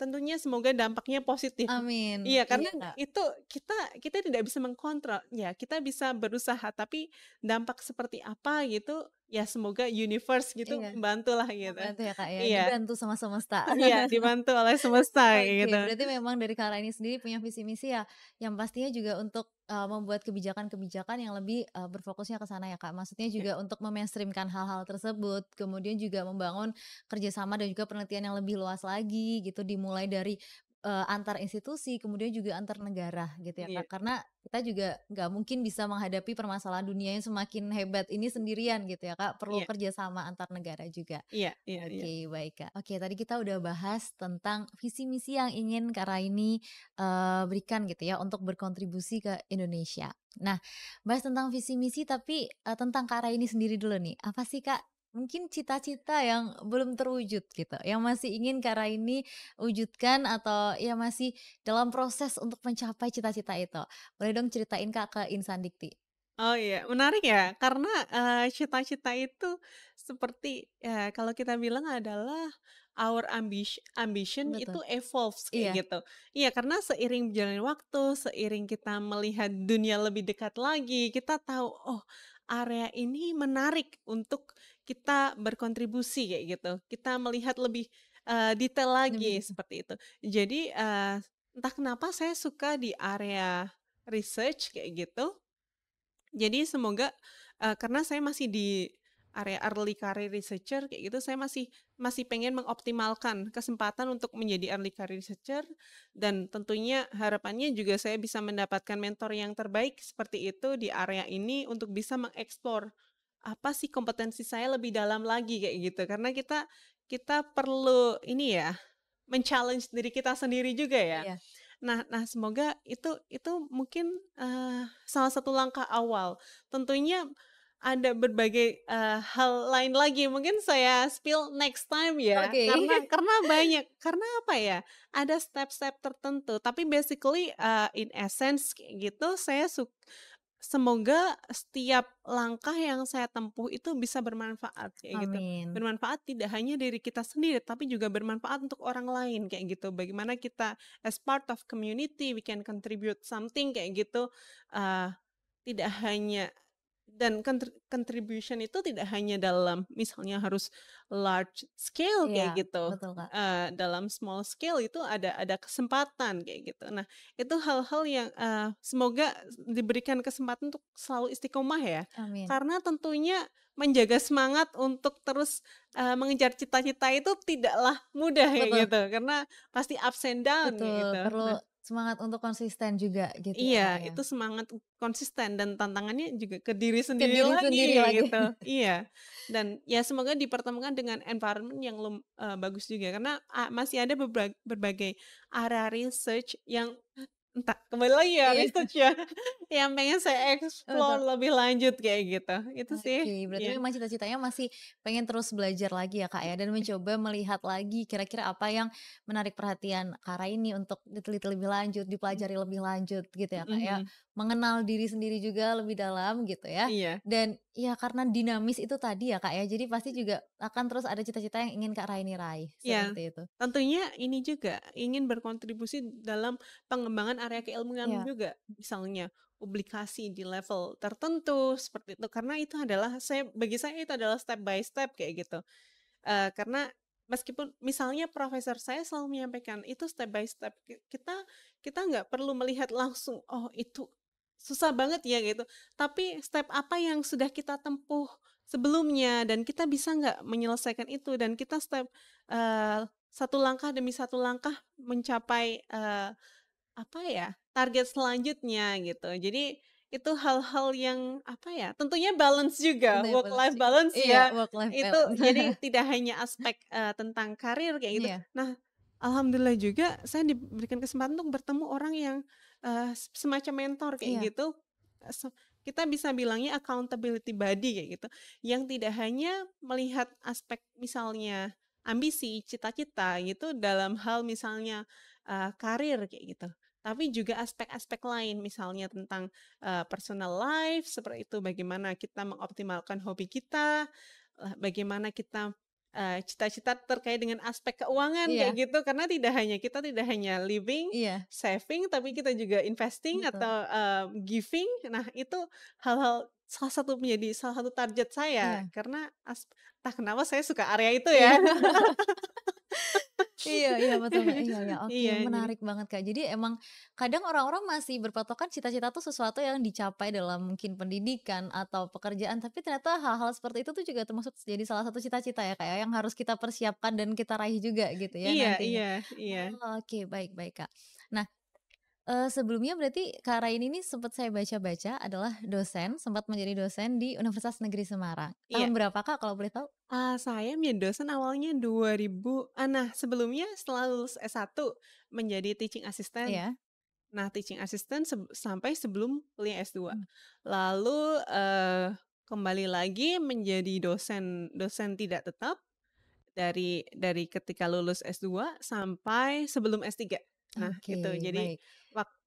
tentunya semoga dampaknya positif. Amin. Iya, karena Iya Kak. itu kita kita tidak bisa mengkontrol, ya kita bisa berusaha, tapi dampak seperti apa gitu, ya semoga universe gitu Iya, membantulah gitu. membantu ya Kak ya, Iya dibantu sama semesta. iya, dibantu oleh semesta kayak Oke, gitu. berarti memang dari Kak Raini sendiri punya visi misi ya, yang pastinya juga untuk, membuat kebijakan-kebijakan yang lebih, berfokusnya ke sana ya, Kak. Maksudnya Ya juga untuk hal hal-hal tersebut, kemudian juga membangun kerjasama dan juga penelitian yang lebih luas lagi gitu, dimulai dari, antar institusi, kemudian juga antar negara gitu ya, iya Kak. Karena kita juga nggak mungkin bisa menghadapi permasalahan dunia yang semakin hebat ini sendirian gitu ya, Kak, perlu iya kerjasama antar negara juga. iya iya iya. Oke, baik, Kak. Oke, tadi kita udah bahas tentang visi misi yang ingin Kak Raini, berikan gitu ya untuk berkontribusi ke Indonesia. Nah, bahas tentang visi misi tapi, tentang Kak Raini sendiri dulu nih. Apa sih, Kak, mungkin cita-cita yang belum terwujud gitu, yang masih ingin Kak Raini wujudkan atau ya masih dalam proses untuk mencapai cita-cita itu? Boleh dong ceritain, Kak, ke Insan Dikti? Oh iya, menarik ya, karena, cita-cita itu seperti, ya kalau kita bilang adalah our ambition itu Betul. evolves kayak Iya, gitu. Iya, karena seiring berjalannya waktu, seiring kita melihat dunia lebih dekat lagi, kita tahu, oh area ini menarik untuk kita berkontribusi kayak gitu. Kita melihat lebih, detail lagi lebih seperti itu. Jadi, entah kenapa saya suka di area research kayak gitu, jadi semoga, karena saya masih di area early career researcher kayak gitu, saya masih masih pengen mengoptimalkan kesempatan untuk menjadi early career researcher dan tentunya harapannya juga saya bisa mendapatkan mentor yang terbaik seperti itu di area ini untuk bisa mengeksplor, apa sih kompetensi saya lebih dalam lagi kayak gitu. Karena kita kita perlu ini ya, men-challenge diri kita sendiri juga ya. iya. Nah semoga itu mungkin, salah satu langkah awal. Tentunya ada berbagai, hal lain lagi mungkin saya spill next time ya, Oke. karena banyak, karena apa ya, ada step-step tertentu tapi basically, in essence kayak gitu semoga setiap langkah yang saya tempuh itu bisa bermanfaat kayak gitu. Amin. Bermanfaat tidak hanya diri kita sendiri, tapi juga bermanfaat untuk orang lain kayak gitu. Bagaimana kita as part of community, we can contribute something kayak gitu, eee, tidak hanya dan contribution itu tidak hanya dalam misalnya harus large scale Iya, kayak gitu, betul, Kak. dalam small scale itu ada kesempatan kayak gitu. Nah, itu hal-hal yang, semoga diberikan kesempatan untuk selalu istiqomah ya, Amin. karena tentunya menjaga semangat untuk terus, mengejar cita-cita itu tidaklah mudah kayak Betul. gitu, karena pasti ups and down kayak Betul, gitu. perlu Nah, semangat untuk konsisten juga gitu ya, iya, Kak, ya? itu semangat konsisten dan tantangannya juga ke diri Ke sendiri diri lagi sendiri kayak lagi. gitu. Iya, dan ya semoga dipertemukan dengan environment yang bagus juga karena, masih ada berbagai area research yang entah kembali lagi ya Iya, research ya, yang pengen saya explore betul. lebih lanjut kayak gitu. Itu sih, Oke, berarti iya. memang cita-citanya masih pengen terus belajar lagi ya, Kak, ya, dan mencoba melihat lagi kira-kira apa yang menarik perhatian Kak ini untuk diteliti lebih lanjut, Mhm, dipelajari lebih lanjut gitu ya, Kak, ya. mhm, Mengenal diri sendiri juga lebih dalam gitu ya. iya. Dan ya karena dinamis itu tadi ya, Kak, ya, jadi pasti juga akan terus ada cita-cita yang ingin Kak Raini raih, Iya, seperti itu. tentunya ini juga ingin berkontribusi dalam pengembangan area keilmuan Iya, juga. Misalnya publikasi di level tertentu seperti itu, karena itu adalah bagi saya itu adalah step by step kayak gitu. Karena meskipun misalnya profesor saya selalu menyampaikan itu step by step, kita kita nggak perlu melihat langsung, "Oh itu susah banget ya," gitu. Tapi step apa yang sudah kita tempuh sebelumnya dan kita bisa nggak menyelesaikan itu dan kita satu langkah demi satu langkah mencapai, apa ya, target selanjutnya gitu. Jadi itu hal-hal yang apa ya, tentunya balance juga, tentunya work balance life juga. balance Iya, ya. work life Itu balance. jadi tidak hanya aspek, tentang karir kayak gitu. Iya, Nah, alhamdulillah juga saya diberikan kesempatan untuk bertemu orang yang, semacam mentor kayak iya, gitu, kita bisa bilangnya accountability buddy kayak gitu, yang tidak hanya melihat aspek misalnya ambisi, cita-cita gitu dalam hal misalnya, karir kayak gitu. Tapi juga aspek-aspek lain misalnya tentang, personal life seperti itu, bagaimana kita mengoptimalkan hobi kita, bagaimana kita, cita-cita terkait dengan aspek keuangan kayak iya, gitu, karena kita tidak hanya living, iya, saving, tapi kita juga investing betul. atau, giving. Nah itu hal-hal menjadi salah satu target saya, Iya. karena entah kenapa saya suka area itu Iya. ya. Iya iya, betul, Kak. Iya iya, oke, Iya, jadi menarik banget, Kak. Jadi emang kadang orang-orang masih berpatokan cita-cita tuh sesuatu yang dicapai dalam mungkin pendidikan atau pekerjaan, tapi ternyata hal-hal seperti itu tuh juga termasuk jadi salah satu cita-cita ya, Kak, ya, yang harus kita persiapkan dan kita raih juga gitu ya iya, nantinya. iya, iya. Oh, oke, baik baik, Kak. Nah, sebelumnya berarti Kak Raini ini sempat saya baca-baca adalah dosen, sempat menjadi dosen di Universitas Negeri Semarang. Tahun Iya. berapa, Kak, kalau boleh tahu? Saya menjadi dosen awalnya 2000, nah sebelumnya setelah lulus S1 menjadi teaching assistant. Iya. Nah teaching assistant sampai sebelum kuliah S2. Mmm, Lalu, kembali lagi menjadi dosen dosen tidak tetap dari ketika lulus S2 sampai sebelum S3. Nah itu Oke, jadi baik.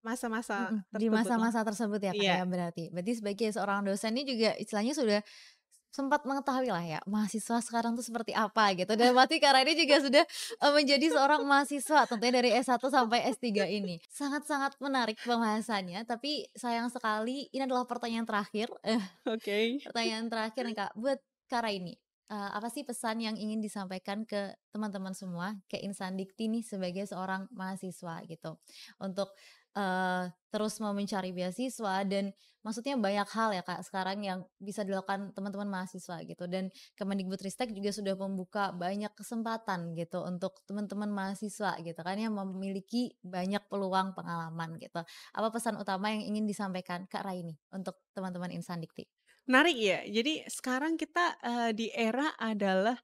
masa-masa Di tersebut lah. masa-masa tersebut ya, Kak, Iya, ya berarti. Berarti sebagai seorang dosen ini juga istilahnya sudah sempat mengetahui lah ya, mahasiswa sekarang tuh seperti apa gitu dan pasti Kak, ini juga sudah, menjadi seorang mahasiswa tentunya dari S1 sampai S3 ini. Sangat-sangat menarik pembahasannya, tapi sayang sekali ini adalah pertanyaan terakhir, oke. pertanyaan terakhir nih, Kak, buat Kak ini. Apa sih pesan yang ingin disampaikan ke teman-teman semua, ke insan dikti nih sebagai seorang mahasiswa gitu, untuk, terus mau mencari beasiswa dan maksudnya banyak hal ya Kak sekarang yang bisa dilakukan teman-teman mahasiswa gitu dan Kemendikbudristek juga sudah membuka banyak kesempatan gitu untuk teman-teman mahasiswa gitu kan yang memiliki banyak peluang pengalaman gitu. Apa pesan utama yang ingin disampaikan Kak Raini untuk teman-teman insan dikti? Menarik ya, jadi sekarang kita, di era adalah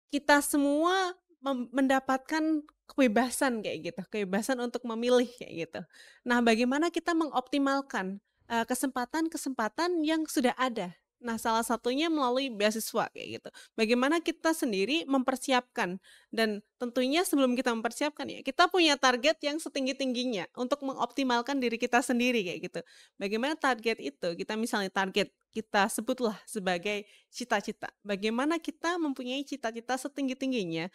kita semua mendapatkan kebebasan kayak gitu, kebebasan untuk memilih kayak gitu. Nah, bagaimana kita mengoptimalkan, kesempatan-kesempatan yang sudah ada. Nah, salah satunya melalui beasiswa kayak gitu. Bagaimana kita sendiri mempersiapkan dan tentunya sebelum kita mempersiapkan ya, kita punya target yang setinggi-tingginya untuk mengoptimalkan diri kita sendiri kayak gitu. Bagaimana target itu? Kita misalnya target kita sebutlah sebagai cita-cita. Bagaimana kita mempunyai cita-cita setinggi-tingginya,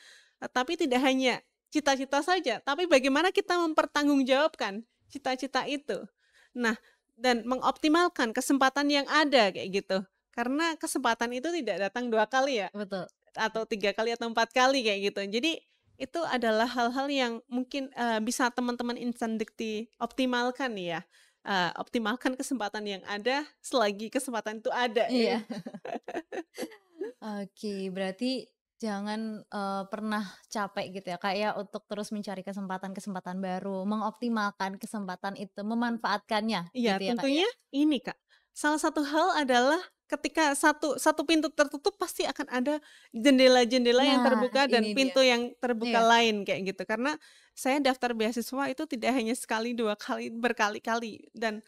tapi tidak hanya cita-cita saja, tapi bagaimana kita mempertanggungjawabkan cita-cita itu. Nah, dan mengoptimalkan kesempatan yang ada kayak gitu. Karena kesempatan itu tidak datang 2 kali ya, Betul. atau 3 kali atau 4 kali kayak gitu. Jadi itu adalah hal-hal yang mungkin, bisa teman-teman insan dikti optimalkan ya, optimalkan kesempatan yang ada selagi kesempatan itu ada ya. Iya. Oke, berarti jangan, pernah capek gitu ya, Kak, ya, untuk terus mencari kesempatan-kesempatan baru, mengoptimalkan kesempatan itu, memanfaatkannya Iya, gitu ya, Kak, ya? tentunya ini, Kak, salah satu hal adalah ketika satu satu pintu tertutup pasti akan ada jendela-jendela yang Nah, terbuka ini dan dia. pintu yang terbuka Iya, lain kayak gitu. Karena saya daftar beasiswa itu tidak hanya sekali, 2 kali, berkali-kali dan,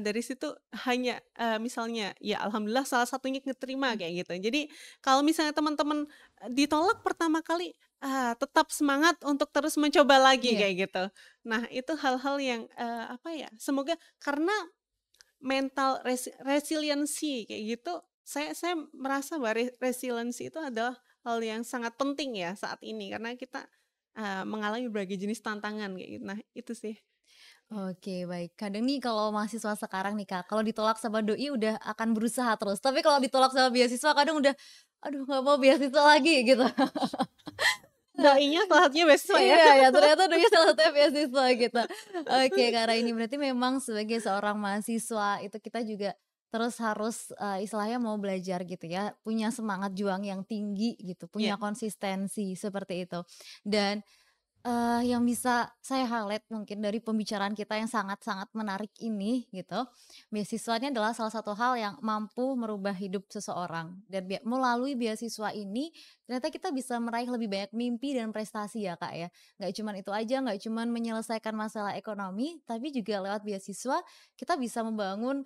dari situ hanya, misalnya ya alhamdulillah salah satunya keterima mhm, kayak gitu. Jadi kalau misalnya teman-teman, ditolak pertama kali, tetap semangat untuk terus mencoba lagi iya, kayak gitu. Nah, itu hal-hal yang, apa ya, semoga karena mental resiliensi kayak gitu, saya merasa bahwa resiliensi itu adalah hal yang sangat penting ya saat ini karena kita, mengalami berbagai jenis tantangan kayak gitu. Nah, itu sih. oke, baik. Kadang nih kalau mahasiswa sekarang nih, Kak, kalau ditolak sama doi udah akan berusaha terus, tapi kalau ditolak sama beasiswa kadang udah, "Aduh nggak mau beasiswa lagi," gitu. Nah, Doinya salah satunya beasiswa ya. iya ya, ternyata doi salah satunya beasiswa gitu. Oke, karena ini berarti memang sebagai seorang mahasiswa itu kita juga terus harus, istilahnya mau belajar gitu ya, punya semangat juang yang tinggi gitu, Iya, punya konsistensi seperti itu. Dan yang bisa saya highlight mungkin dari pembicaraan kita yang sangat-sangat menarik ini gitu, beasiswa ini adalah salah satu hal yang mampu merubah hidup seseorang dan melalui beasiswa ini ternyata kita bisa meraih lebih banyak mimpi dan prestasi ya, Kak, ya. Nggak cuman itu aja, nggak cuman menyelesaikan masalah ekonomi, tapi juga lewat beasiswa kita bisa membangun,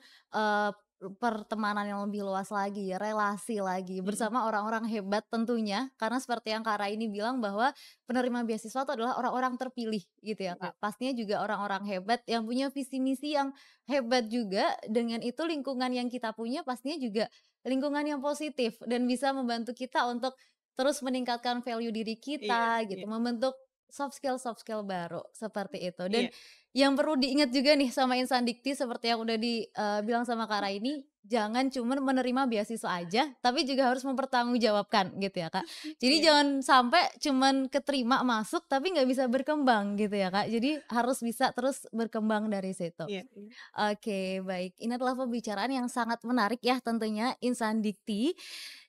pertemanan yang lebih luas lagi, relasi lagi mhm, bersama orang-orang hebat tentunya, karena seperti yang Kak Ra ini bilang bahwa penerima beasiswa itu adalah orang-orang terpilih gitu ya, iya, Kak. Pastinya juga orang-orang hebat yang punya visi misi yang hebat juga, dengan itu lingkungan yang kita punya pastinya juga lingkungan yang positif dan bisa membantu kita untuk terus meningkatkan value diri iya, kita gitu, iya, membentuk soft skill baru, seperti itu. Dan iya, yang perlu diingat juga nih sama insan dikti seperti yang udah dibilang sama Kak Raini, jangan cuman menerima beasiswa aja, tapi juga harus mempertanggungjawabkan gitu ya, Kak. Jadi iya, jangan sampai cuman keterima masuk tapi nggak bisa berkembang gitu ya, Kak. Jadi harus bisa terus berkembang dari situ. iya, iya, Oke, baik. Ini adalah pembicaraan yang sangat menarik ya tentunya insan dikti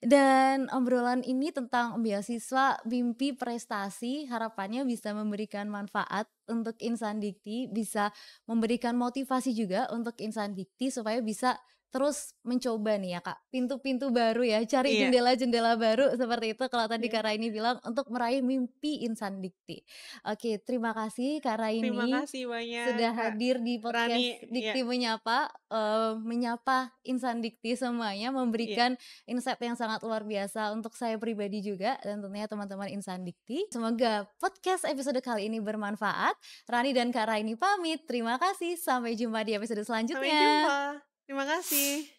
dan obrolan ini tentang beasiswa, mimpi, prestasi, harapannya bisa memberikan manfaat untuk insan dikti, bisa memberikan motivasi juga untuk insan dikti supaya bisa terus mencoba nih ya Kak, pintu-pintu baru ya, cari Iya jendela-jendela baru seperti itu kalau tadi iya. Kak Raini bilang untuk meraih mimpi insan dikti. Oke, terima kasih Kak Terima Raini kasih banyak sudah Kak hadir di Rani, podcast iya Dikti Menyapa, menyapa insan dikti semuanya, iya. memberikan insight yang sangat luar biasa untuk saya pribadi juga dan tentunya teman-teman insan dikti. Semoga podcast episode kali ini bermanfaat. Rani dan Kak Raini pamit, terima kasih, sampai jumpa di episode Sampai selanjutnya. jumpa. Terima kasih.